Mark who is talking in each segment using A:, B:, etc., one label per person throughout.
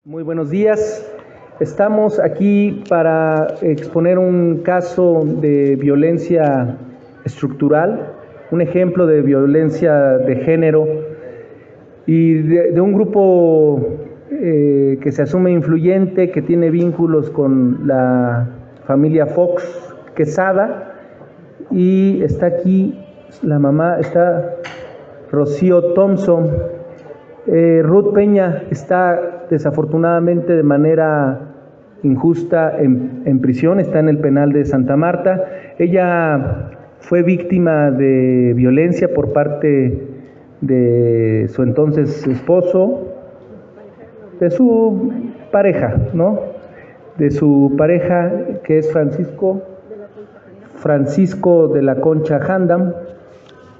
A: Muy buenos días. Estamos aquí para exponer un caso de violencia estructural, un ejemplo de violencia de género y de un grupo que se asume influyente, que tiene vínculos con la familia Fox Quesada, y está aquí la mamá, está Rocío Thompson. Ruth Peña está desafortunadamente de manera injusta en prisión, está en el penal de Santa Marta. Ella fue víctima de violencia por parte de su entonces esposo, de su pareja, ¿no? De su pareja, que es Francisco de la Concha Handam,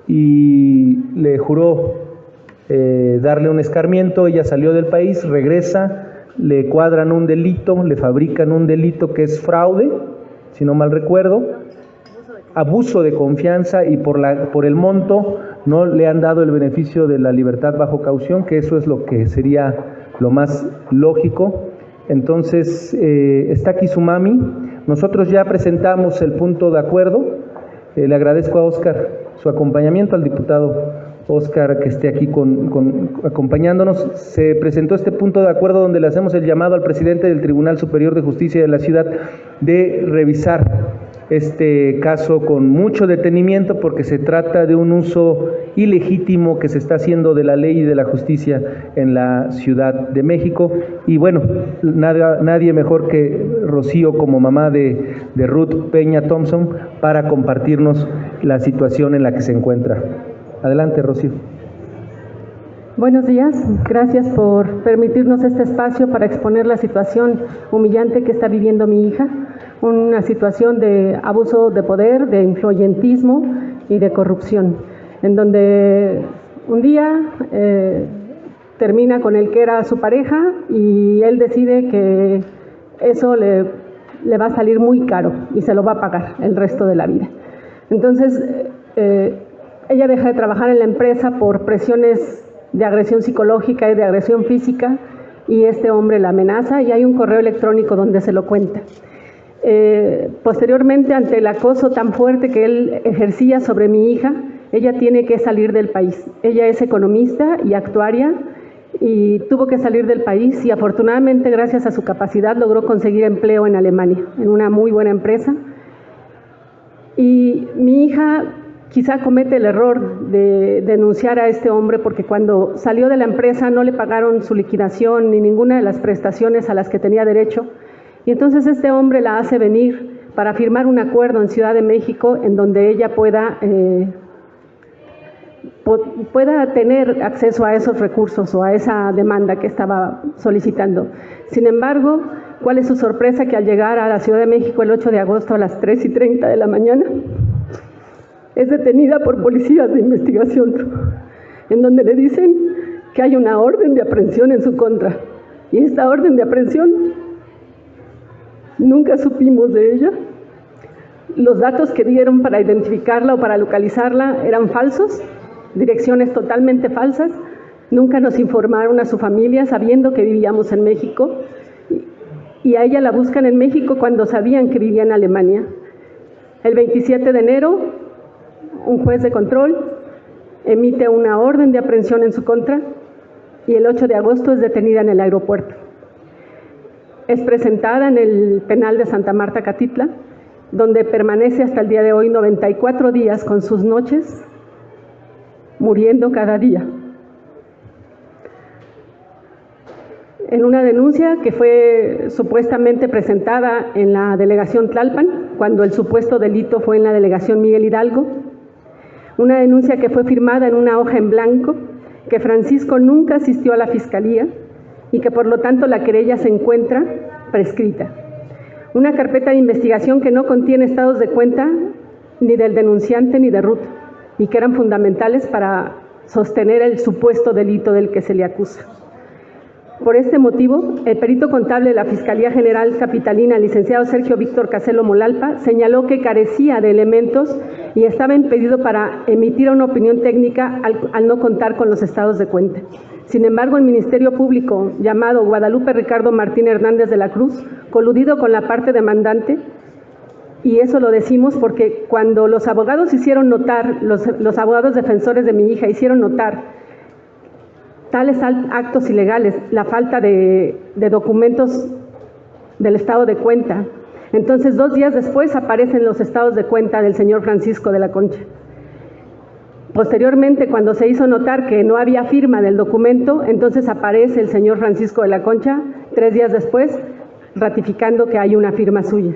A: y le juró darle un escarmiento. Ella salió del país, regresa, le cuadran un delito, le fabrican un delito que es fraude, si no mal recuerdo, abuso de confianza, y por el monto no le han dado el beneficio de la libertad bajo caución, que eso es lo que sería lo más lógico. Entonces está aquí su mami. Nosotros ya presentamos el punto de acuerdo. Le agradezco a Óscar su acompañamiento, al diputado Óscar, que esté aquí acompañándonos. Se presentó este punto de acuerdo donde le hacemos el llamado al presidente del Tribunal Superior de Justicia de la ciudad de revisar este caso con mucho detenimiento, porque se trata de un uso ilegítimo que se está haciendo de la ley y de la justicia en la Ciudad de México. Y bueno, nadie mejor que Rocío, como mamá de Ruth Peña Thompson, para compartirnos la situación en la que se encuentra. Adelante, Rocío.
B: Buenos días, gracias por permitirnos este espacio para exponer la situación humillante que está viviendo mi hija, una situación de abuso de poder, de influyentismo y de corrupción, en donde un día termina con el que era su pareja y él decide que eso le va a salir muy caro y se lo va a pagar el resto de la vida. Entonces, ella deja de trabajar en la empresa por presiones de agresión psicológica y de agresión física, y este hombre la amenaza, y hay un correo electrónico donde se lo cuenta. Posteriormente, ante el acoso tan fuerte que él ejercía sobre mi hija, ella tiene que salir del país. Ella es economista y actuaria y tuvo que salir del país, y afortunadamente, gracias a su capacidad, logró conseguir empleo en Alemania, en una muy buena empresa. Y mi hija quizá comete el error de denunciar a este hombre, porque cuando salió de la empresa no le pagaron su liquidación ni ninguna de las prestaciones a las que tenía derecho, y entonces este hombre la hace venir para firmar un acuerdo en Ciudad de México en donde ella pueda tener acceso a esos recursos o a esa demanda que estaba solicitando. Sin embargo, ¿cuál es su sorpresa? Que al llegar a la Ciudad de México el 8 de agosto a las 3:30 de la mañana, es detenida por policías de investigación, en donde le dicen que hay una orden de aprehensión en su contra. Y esta orden de aprehensión nunca supimos de ella. Los datos que dieron para identificarla o para localizarla eran falsos, direcciones totalmente falsas. Nunca nos informaron a su familia, sabiendo que vivíamos en México, y a ella la buscan en México cuando sabían que vivía en Alemania. El 27 de enero, un juez de control emite una orden de aprehensión en su contra, y el 8 de agosto es detenida en el aeropuerto. Es presentada en el penal de Santa Marta, Catitla, donde permanece hasta el día de hoy 94 días con sus noches, muriendo cada día. En una denuncia que fue supuestamente presentada en la delegación Tlalpan, cuando el supuesto delito fue en la delegación Miguel Hidalgo. Una denuncia que fue firmada en una hoja en blanco, que Francisco nunca asistió a la fiscalía y que por lo tanto la querella se encuentra prescrita. Una carpeta de investigación que no contiene estados de cuenta ni del denunciante ni de Ruth, y que eran fundamentales para sostener el supuesto delito del que se le acusa. Por este motivo, el perito contable de la Fiscalía General Capitalina, el licenciado Sergio Víctor Caselo Molalpa, señaló que carecía de elementos y estaba impedido para emitir una opinión técnica al no contar con los estados de cuenta. Sin embargo, el Ministerio Público, llamado Guadalupe Ricardo Martín Hernández de la Cruz, coludido con la parte demandante, y eso lo decimos porque cuando los abogados hicieron notar, los abogados defensores de mi hija hicieron notar tales actos ilegales, la falta de documentos del estado de cuenta, entonces 2 días después aparecen los estados de cuenta del señor Francisco de la Concha. Posteriormente, cuando se hizo notar que no había firma del documento, entonces aparece el señor Francisco de la Concha 3 días después, ratificando que hay una firma suya.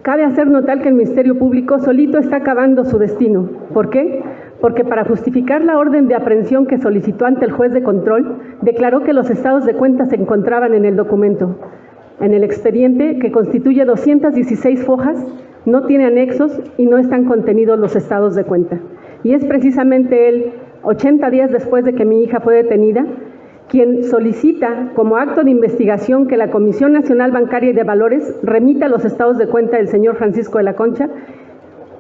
B: Cabe hacer notar que el Ministerio Público solito está acabando su destino. ¿Por qué? Porque para justificar la orden de aprehensión que solicitó ante el juez de control, declaró que los estados de cuenta se encontraban en el documento. En el expediente, que constituye 216 hojas, no tiene anexos y no están contenidos los estados de cuenta. Y es precisamente él, 80 días después de que mi hija fue detenida, quien solicita como acto de investigación que la Comisión Nacional Bancaria y de Valores remita los estados de cuenta del señor Francisco de la Concha.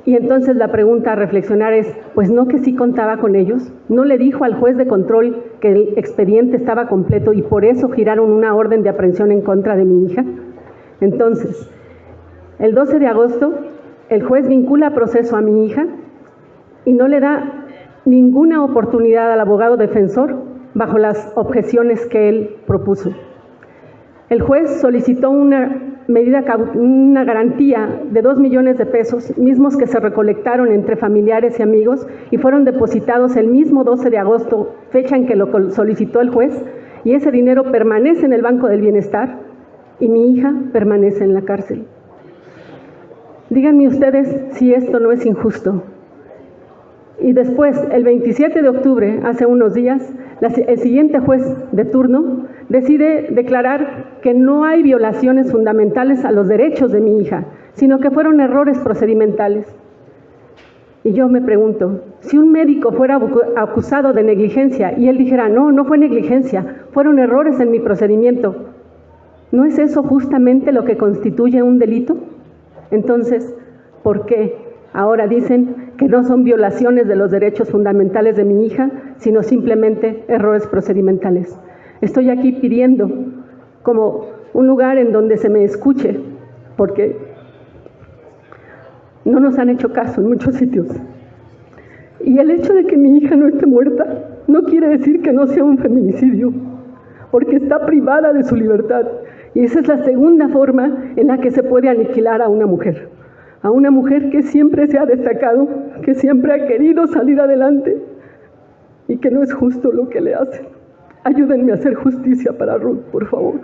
B: Y entonces la pregunta a reflexionar es, pues no que sí contaba con ellos, no le dijo al juez de control que el expediente estaba completo y por eso giraron una orden de aprehensión en contra de mi hija. Entonces, el 12 de agosto, el juez vincula a proceso a mi hija y no le da ninguna oportunidad al abogado defensor bajo las objeciones que él propuso. El juez solicitó una garantía de 2 millones de pesos, mismos que se recolectaron entre familiares y amigos y fueron depositados el mismo 12 de agosto, fecha en que lo solicitó el juez, y ese dinero permanece en el Banco del Bienestar y mi hija permanece en la cárcel. Díganme ustedes si esto no es injusto. Y después, el 27 de octubre, hace unos días, el siguiente juez de turno decide declarar que no hay violaciones fundamentales a los derechos de mi hija, sino que fueron errores procedimentales. Y yo me pregunto, si un médico fuera acusado de negligencia y él dijera, no, no fue negligencia, fueron errores en mi procedimiento, ¿no es eso justamente lo que constituye un delito? Entonces, ¿por qué ahora dicen que no son violaciones de los derechos fundamentales de mi hija, sino simplemente errores procedimentales? Estoy aquí pidiendo como un lugar en donde se me escuche, porque no nos han hecho caso en muchos sitios. Y el hecho de que mi hija no esté muerta no quiere decir que no sea un feminicidio, porque está privada de su libertad. Y esa es la segunda forma en la que se puede aniquilar a una mujer que siempre se ha destacado, que siempre ha querido salir adelante y que no es justo lo que le hacen. Ayúdenme a hacer justicia para Ruth, por favor.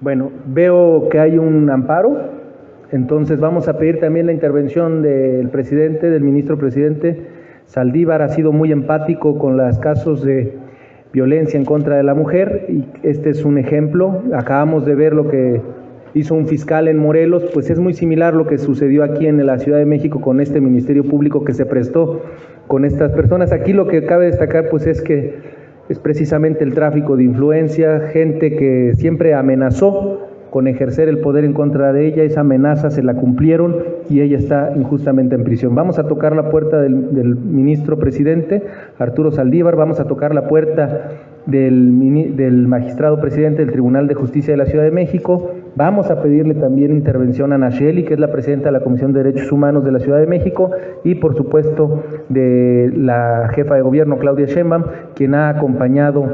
A: Bueno, veo que hay un amparo, entonces vamos a pedir también la intervención del presidente, del ministro presidente. Saldívar ha sido muy empático con los casos de violencia en contra de la mujer y este es un ejemplo. Acabamos de ver lo que hizo un fiscal en Morelos, pues es muy similar lo que sucedió aquí en la Ciudad de México con este Ministerio Público que se prestó con estas personas. Aquí lo que cabe destacar pues es que es precisamente el tráfico de influencia, gente que siempre amenazó con ejercer el poder en contra de ella, esa amenaza se la cumplieron y ella está injustamente en prisión. Vamos a tocar la puerta del ministro presidente, Arturo Saldívar, vamos a tocar la puerta del magistrado presidente del Tribunal de Justicia de la Ciudad de México, vamos a pedirle también intervención a Nacheli, que es la presidenta de la Comisión de Derechos Humanos de la Ciudad de México, y por supuesto de la jefa de gobierno, Claudia Sheinbaum, quien ha acompañado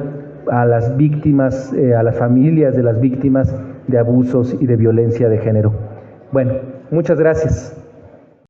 A: a las víctimas, a las familias de las víctimas de abusos y de violencia de género. Bueno, muchas gracias.